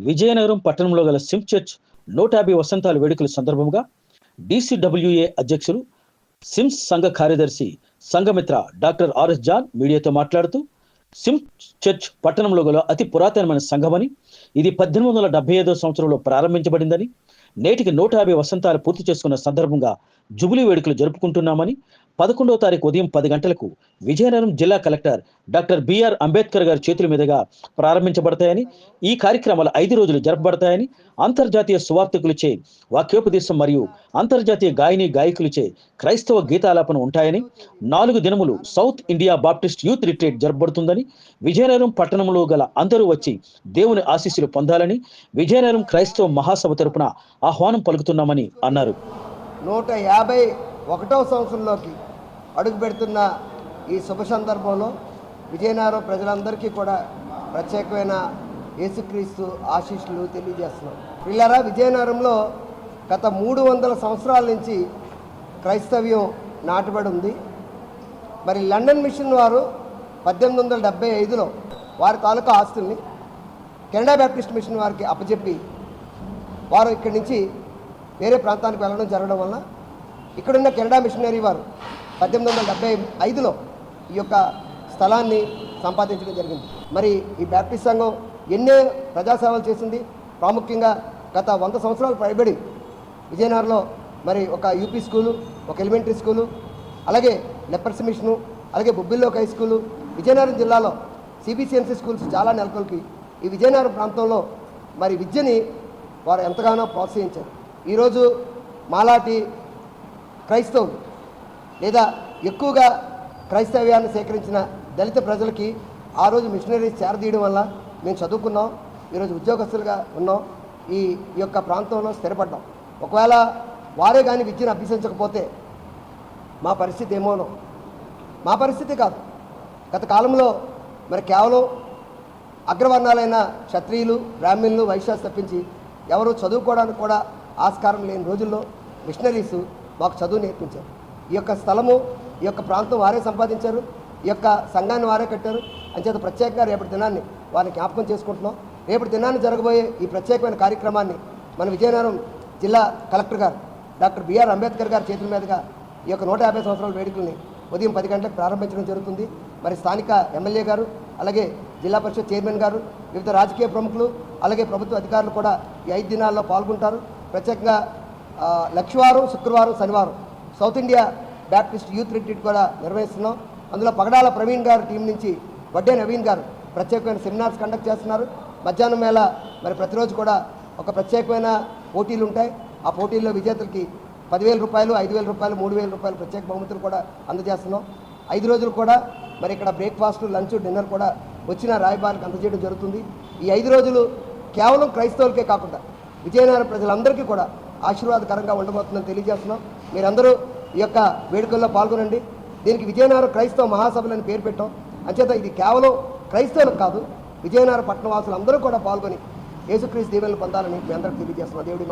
విజయనగరం పట్టణంలో గల SIM church 150 వసంతాల వేడుకల సందర్భంగా DCWA అధ్యక్షులు సిమ్స్ సంఘ కార్యదర్శి సంఘమిత్ర డాక్టర్ ఆర్ఎస్ జాన్ మీడియాతో మాట్లాడుతూ సిమ్ చర్చ్ పట్టణంలో గల అతి పురాతనమైన సంఘమని, ఇది 1875 సంవత్సరంలో ప్రారంభించబడిందని, నేటికి 150 వసంతాలు పూర్తి చేసుకున్న సందర్భంగా జుబిలీ వేడుకలు జరుపుకుంటున్నామని, 11వ తారీఖు ఉదయం 10 గంటలకు విజయనగరం జిల్లా కలెక్టర్ డాక్టర్ బిఆర్ అంబేద్కర్ గారి చేతుల మీదుగా ప్రారంభించబడతాయని, ఈ కార్యక్రమాలు 5 రోజులు జరపబడతాయని, అంతర్జాతీయ సువార్థికులచే వాక్యోపదేశం మరియు అంతర్జాతీయ గాయకులచే క్రైస్తవ గీతాలాపన ఉంటాయని, 4 దినములు south India Baptist youth retreat జరపబడుతుందని, విజయనగరం పట్టణంలో గల అందరూ వచ్చి దేవుని ఆశీస్సులు పొందాలని విజయనగరం క్రైస్తవ మహాసభ తరపున ఆహ్వానం పలుకుతున్నామని అన్నారు. 151వ సంవత్సరంలోకి అడుగు పెడుతున్న ఈ శుభ సందర్భంలో విజయనగరం ప్రజలందరికీ కూడా ప్రత్యేకమైన యేసుక్రీస్తు ఆశీస్సులు తెలియజేస్తున్నాం. పిల్లరా, విజయనగరంలో గత 300 సంవత్సరాల నుంచి క్రైస్తవ్యం నాటబడి ఉంది. మరి లండన్ మిషన్ వారు 1875లో వారి తాలూకా ఆస్తుల్ని కెనడా బ్యాప్టిస్ట్ మిషన్ వారికి అప్పచెప్పి వారు ఇక్కడి నుంచి వేరే ప్రాంతానికి వెళ్ళడం జరగడం వలన ఇక్కడున్న కెనడా మిషనరీ వారు 1875లో ఈ యొక్క స్థలాన్ని సంపాదించడం జరిగింది. మరి ఈ బ్యాప్టిస్ట్ సంఘం ఎన్నో ప్రజాసేవలు చేసింది. ప్రాముఖ్యంగా గత 100 సంవత్సరాలు పైబడి విజయనగరంలో మరి ఒక యూపీ స్కూలు, ఒక ఎలిమెంటరీ స్కూలు, అలాగే లెపర్స్ మిషను, అలాగే బొబ్బిల్లో హై స్కూలు, విజయనగరం జిల్లాలో CBCNC స్కూల్స్ చాలా నెలకొల్పి ఈ విజయనగరం ప్రాంతంలో మరి విద్యని వారు ఎంతగానో ప్రోత్సహించారు. ఈరోజు మాలాటి క్రైస్తవులు లేదా ఎక్కువగా క్రైస్తవ్యాన్ని సేకరించిన దళిత ప్రజలకి ఆ రోజు మిషనరీస్ చేరదీయడం వల్ల మేము చదువుకున్నాం, ఈరోజు ఉద్యోగస్తులుగా ఉన్నాం, ఈ యొక్క ప్రాంతంలో స్థిరపడ్డాం. ఒకవేళ వారే కానీ విద్యను అభ్యసించకపోతే మా పరిస్థితి ఏమోనో. మా పరిస్థితి కాదు, గత కాలంలో మరి కేవలం అగ్రవర్ణాలైన క్షత్రియులు, బ్రాహ్మణులు, వైశ్యాస్ తప్పించి ఎవరు చదువుకోవడానికి కూడా ఆస్కారం లేని రోజుల్లో మిషనరీస్ మాకు చదువు నేర్పించారు. ఈ యొక్క స్థలము, ఈ యొక్క ప్రాంతం వారే సంపాదించారు, ఈ యొక్క సంఘాన్ని వారే కట్టారు. అంచేత ప్రత్యేకంగా రేపటి దినాన్ని వారిని జ్ఞాపకం చేసుకుంటున్నాం. రేపటి దినాన్ని జరగబోయే ఈ ప్రత్యేకమైన కార్యక్రమాన్ని మన విజయనగరం జిల్లా కలెక్టర్ గారు డాక్టర్ బిఆర్ అంబేద్కర్ గారి చేతుల మీదుగా ఈ యొక్క 150 సంవత్సరాల వేడుకల్ని ఉదయం 10 గంటలకు ప్రారంభించడం జరుగుతుంది. మరి స్థానిక ఎమ్మెల్యే గారు, అలాగే జిల్లా పరిషత్ చైర్మన్ గారు, వివిధ రాజకీయ ప్రముఖులు, అలాగే ప్రభుత్వ అధికారులు కూడా ఈ 5 దినాల్లో పాల్గొంటారు. ప్రత్యేకంగా లక్షవారం, శుక్రవారం, శనివారం south India Baptist youth retreat కూడా నిర్వహిస్తున్నాం. అందులో పగడాల ప్రవీణ్ గారు టీం నుంచి వడ్డే నవీన్ గారు ప్రత్యేకమైన సెమినార్స్ కండక్ట్ చేస్తున్నారు. మధ్యాహ్నం వేళ మరి ప్రతిరోజు కూడా ఒక ప్రత్యేకమైన పోటీలు ఉంటాయి. ఆ పోటీల్లో విజేతలకి 10,000 రూపాయలు, 5,000 రూపాయలు, 3,000 రూపాయలు ప్రత్యేక బహుమతులు కూడా అందజేస్తున్నాం. 5 రోజులు కూడా మరి ఇక్కడ బ్రేక్ఫాస్ట్, లంచ్, డిన్నర్ కూడా వచ్చిన రాయబారికి అందజేయడం జరుగుతుంది. ఈ 5 రోజులు కేవలం క్రైస్తవులకే కాకుండా విజయనగరం ప్రజలందరికీ కూడా ఆశీర్వాదకరంగా ఉండబోతుందని తెలియజేస్తున్నాం. మీరందరూ ఈ యొక్క వేడుకల్లో పాల్గొనండి. దీనికి విజయనగరం క్రైస్తవ మహాసభలని పేరు పెట్టాం. అంచేత ఇది కేవలం క్రైస్తవులకు కాదు, విజయనగరం పట్టణ వాసులు అందరూ కూడా పాల్గొని యేసుక్రీస్తు దీవెనలు పొందాలని మీ అందరికీ తెలియజేస్తున్నాం. దేవుడి